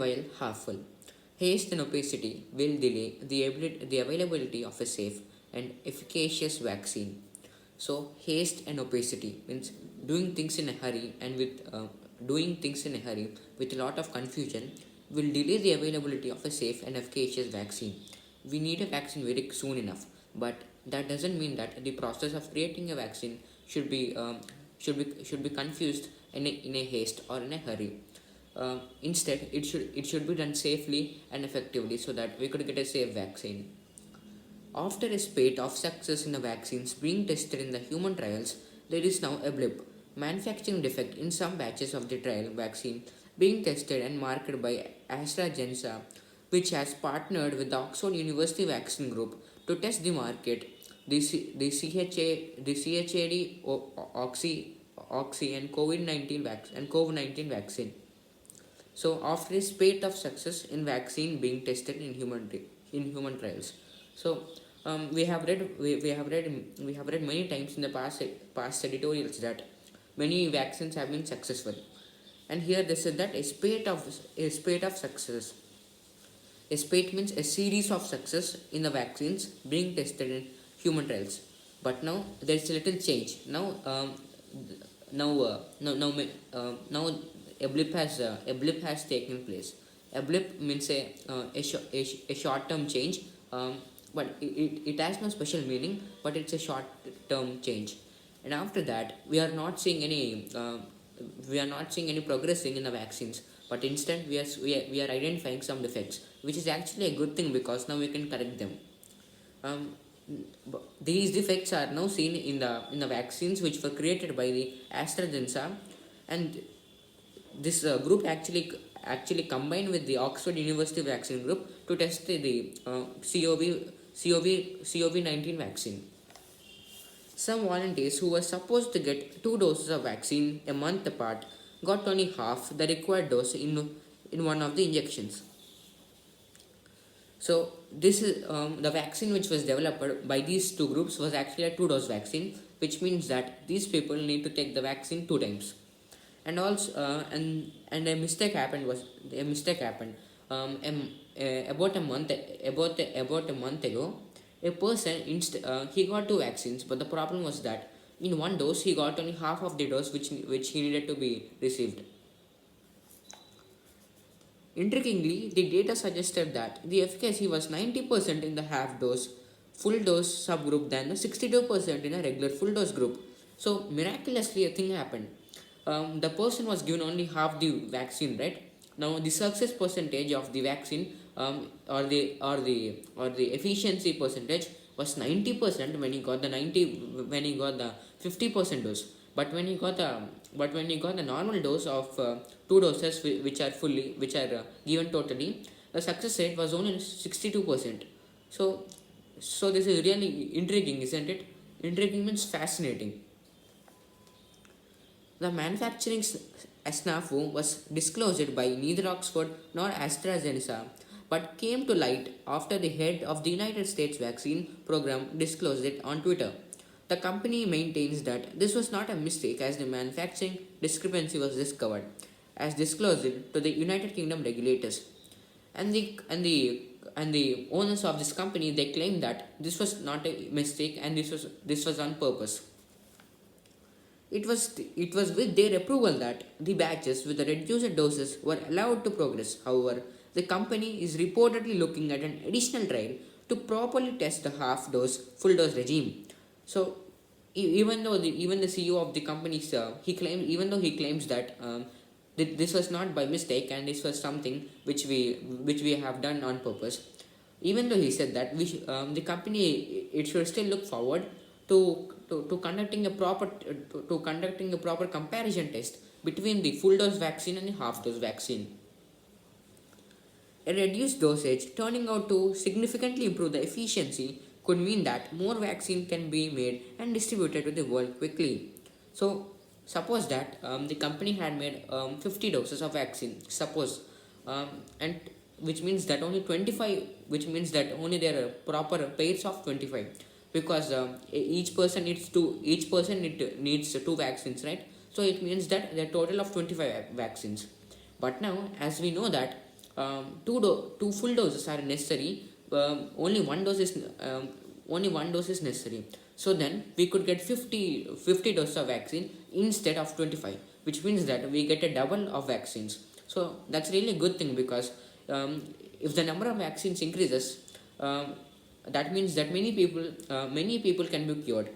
while half full. Haste and opacity will delay the availability of a safe and efficacious vaccine. So, haste and opacity means doing things in a hurry and doing things in a hurry with a lot of confusion will delay the availability of a safe and efficacious vaccine. We need a vaccine very soon enough, but that doesn't mean that the process of creating a vaccine should be should be confused in a haste or in a hurry. Instead, it should be done safely and effectively so that we could get a safe vaccine. After a spate of success in the vaccines being tested in the human trials, there is now a blip. Manufacturing defect in some batches of the trial vaccine being tested and marketed by AstraZeneca, which has partnered with the Oxford University Vaccine Group to test the market. The CHAD Oxy and COVID-19 vaccine. So after a spate of success in vaccine being tested in human trials, so we have read many times in the past editorials that many vaccines have been successful, and here they said that a spate of success. A spate means a series of success in the vaccines being tested in human trials. But now there is a little change. Now a blip has taken place. A blip means a short term change, but it has no special meaning. But it's a short term change, and after that we are not seeing any progressing in the vaccines. But instead we are identifying some defects, which is actually a good thing because now we can correct them. Um, these defects are now seen in the vaccines which were created by the AstraZeneca, and this group actually combined with the Oxford University Vaccine Group to test the COVID-19 vaccine. Some volunteers who were supposed to get 2 doses of vaccine a month apart got only half the required dose in one of the injections. So this is the vaccine which was developed by these two groups was actually a 2 dose vaccine, which means that these people need to take the vaccine 2 times. And also and a mistake happened. About a month ago, a person he got 2 vaccines, but the problem was that in one dose he got only half of the dose which he needed to be received. Intriguingly, the data suggested that the efficacy was 90% in the half dose full dose subgroup than the 62% in a regular full dose group. So miraculously, a thing happened. The person was given only half the vaccine, right? Now the success percentage of the vaccine, or the efficiency percentage was 90% when he got the 50% dose. But when he got the normal dose of 2 doses which are given totally, the success rate was only 62%. So this is really intriguing, isn't it? Intriguing means fascinating. The manufacturing snafu was disclosed by neither Oxford nor AstraZeneca, but came to light after the head of the United States vaccine program disclosed it on Twitter. The company maintains that this was not a mistake as the manufacturing discrepancy was discovered, as disclosed to the United Kingdom regulators. And the owners of this company, they claim that this was not a mistake and this was on purpose. It was with their approval that the batches with the reduced doses were allowed to progress. However, the company is reportedly looking at an additional trial to properly test the half dose full dose regime. So even the CEO of the company, he claims that this was not by mistake and this was something which we have done on purpose. Even though he said that the company, it should still look forward to conducting a proper comparison test between the full dose vaccine and the half dose vaccine. A reduced dosage turning out to significantly improve the efficiency could mean that more vaccine can be made and distributed to the world quickly. So, suppose that the company had made 50 doses of vaccine, suppose, and which means that only 25, which means that only there are proper pairs of 25, because each person needs 2 vaccines, right? So it means that there are total of 25 vaccines. But now, as we know that two full doses are necessary. Only one dose is necessary. So then we could get 50 doses of vaccine instead of 25, which means that we get a double of vaccines. So that's really a good thing, because if the number of vaccines increases, that means that many people can be cured.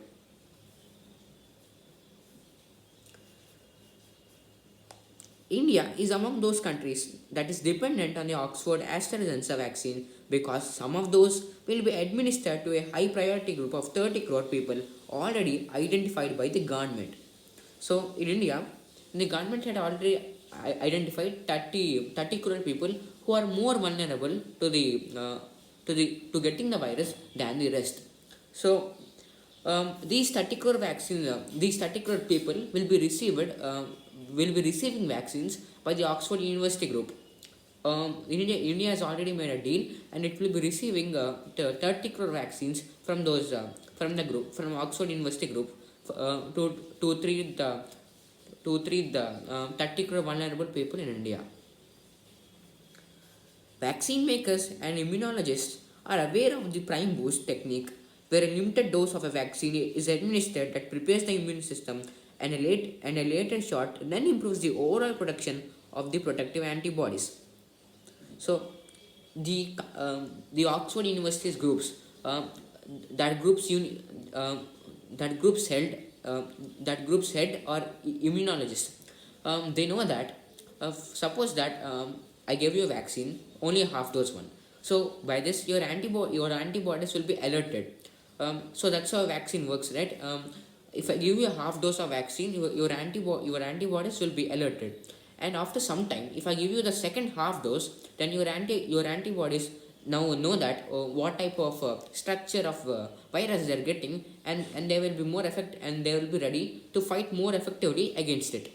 India is among those countries that is dependent on the Oxford AstraZeneca vaccine, because some of those will be administered to a high priority group of 30 crore people already identified by the government. So in India, the government had already identified 30 crore people who are more vulnerable to to getting the virus than the rest. So these 30 crore people will be receiving vaccines by the Oxford University Group. India has already made a deal, and it will be receiving 30 crore vaccines from from Oxford University Group, to treat the 30 crore vulnerable people in India. Vaccine makers and immunologists are aware of the prime boost technique, where a limited dose of a vaccine is administered that prepares the immune system, and a later shot then improves the overall production of the protective antibodies. So the Oxford University's groups, uh, that groups uni, that groups head or immunologist, they know that, suppose that I gave you a vaccine, only a half dose one. So by this your antibodies will be alerted. So that's how a vaccine works, right? If I give you a half dose of vaccine, your antibodies will be alerted, and after some time, if I give you the second half dose, then your antibodies now know that what type of structure of virus they are getting, and they will be more effect and they will be ready to fight more effectively against it.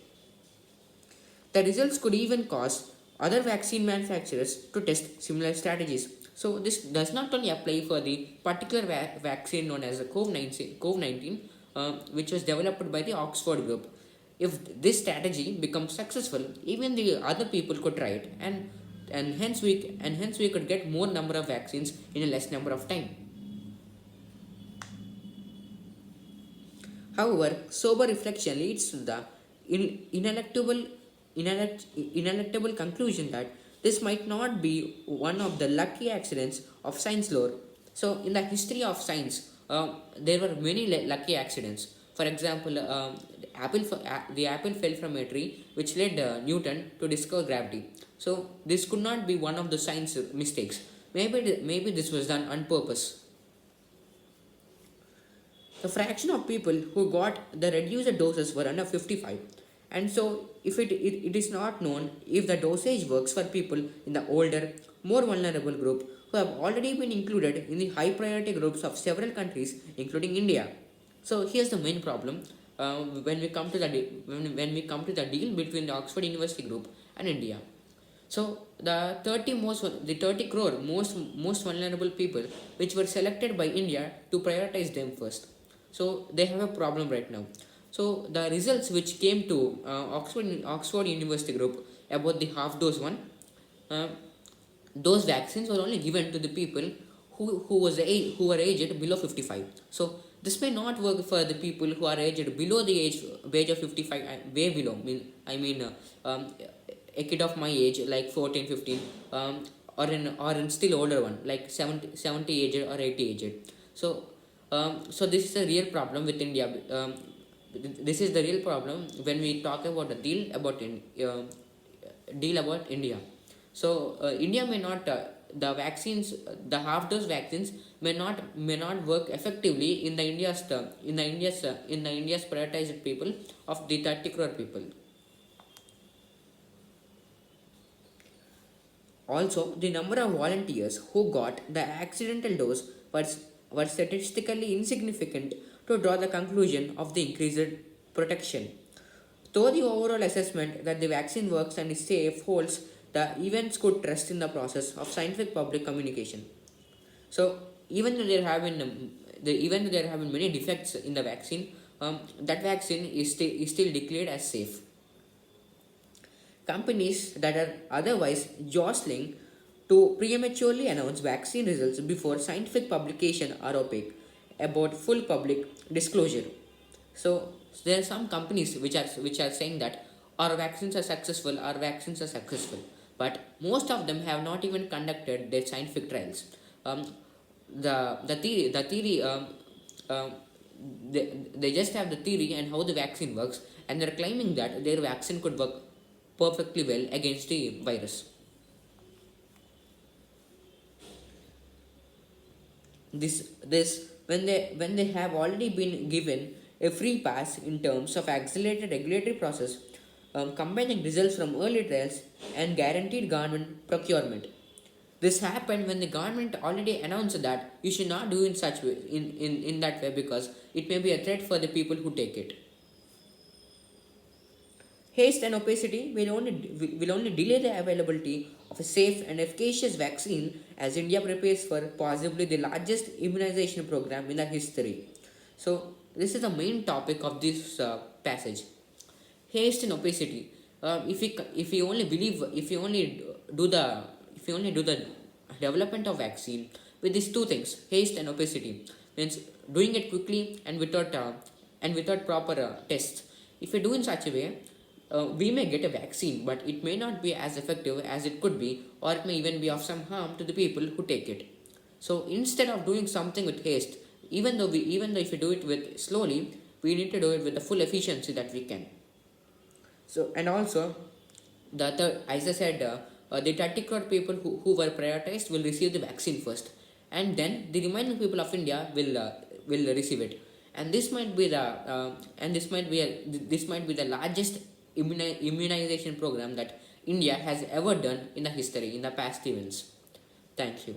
The results could even cause other vaccine manufacturers to test similar strategies. So this does not only apply for the particular vaccine known as the COVID-19, which was developed by the Oxford group. If this strategy becomes successful, even the other people could try it, and hence we could get more number of vaccines in a less number of time. However, sober reflection leads to the ineluctable, ineluctable conclusion that this might not be one of the lucky accidents of science lore. So, in the history of science, there were many lucky accidents. For example, the apple fell from a tree, which led Newton to discover gravity. So, this could not be one of the science mistakes. Maybe this was done on purpose. The fraction of people who got the reduced doses were under 55, and so if it is not known if the dosage works for people in the older, more vulnerable group who have already been included in the high priority groups of several countries including India. So here's the main problem, when we come to when we come to the deal between the Oxford University Group and India. So the 30 crore most vulnerable people, which were selected by India to prioritize them first. So they have a problem right now. So the results which came to Oxford University Group about the half dose one, uh, those vaccines were only given to the people who were aged below 55. So this may not work for the people who are aged below the age of 55, way below. A kid of my age, like 14, 15, or in still older one, like 70 aged or 80 aged. So so this is a real problem with India. This is the real problem when we talk about a deal about India. So India may not the half dose vaccines may not work effectively in the India's prioritized people of the 30 crore people. Also, the number of volunteers who got the accidental dose were statistically insignificant to draw the conclusion of the increased protection. Though the overall assessment that the vaccine works and is safe holds, the events could trust in the process of scientific public communication. So, even though there have been many defects in the vaccine, that vaccine is still declared as safe. companies that are otherwise jostling to prematurely announce vaccine results before scientific publication are opaque about full public disclosure. So there are some companies which are saying that our vaccines are successful, but most of them have not even conducted their scientific trials. Um, the theory um, they just have the theory and how the vaccine works, and they're claiming that their vaccine could work perfectly well against the virus. This when they have already been given a free pass in terms of accelerated regulatory process, combining results from early trials and guaranteed government procurement. This happened when the government already announced that you should not do in such way in that way because it may be a threat for the people who take it. Haste and opacity will only delay the availability of a safe and efficacious vaccine as India prepares for possibly the largest immunization program in the history. So, this is the main topic of this passage. Haste and opacity. If we only believe, if we only do the development of vaccine with these two things, haste and opacity, means doing it quickly and without proper tests. If we do in such a way, we may get a vaccine, but it may not be as effective as it could be, or it may even be of some harm to the people who take it. So instead of doing something with haste, even though if we do it with slowly, we need to do it with the full efficiency that we can. So and also the third, as I said, the 30 crore people who were prioritized will receive the vaccine first, and then the remaining people of India will receive it. And this might be the largest immunization program that India has ever done in the history in the past events. Thank you.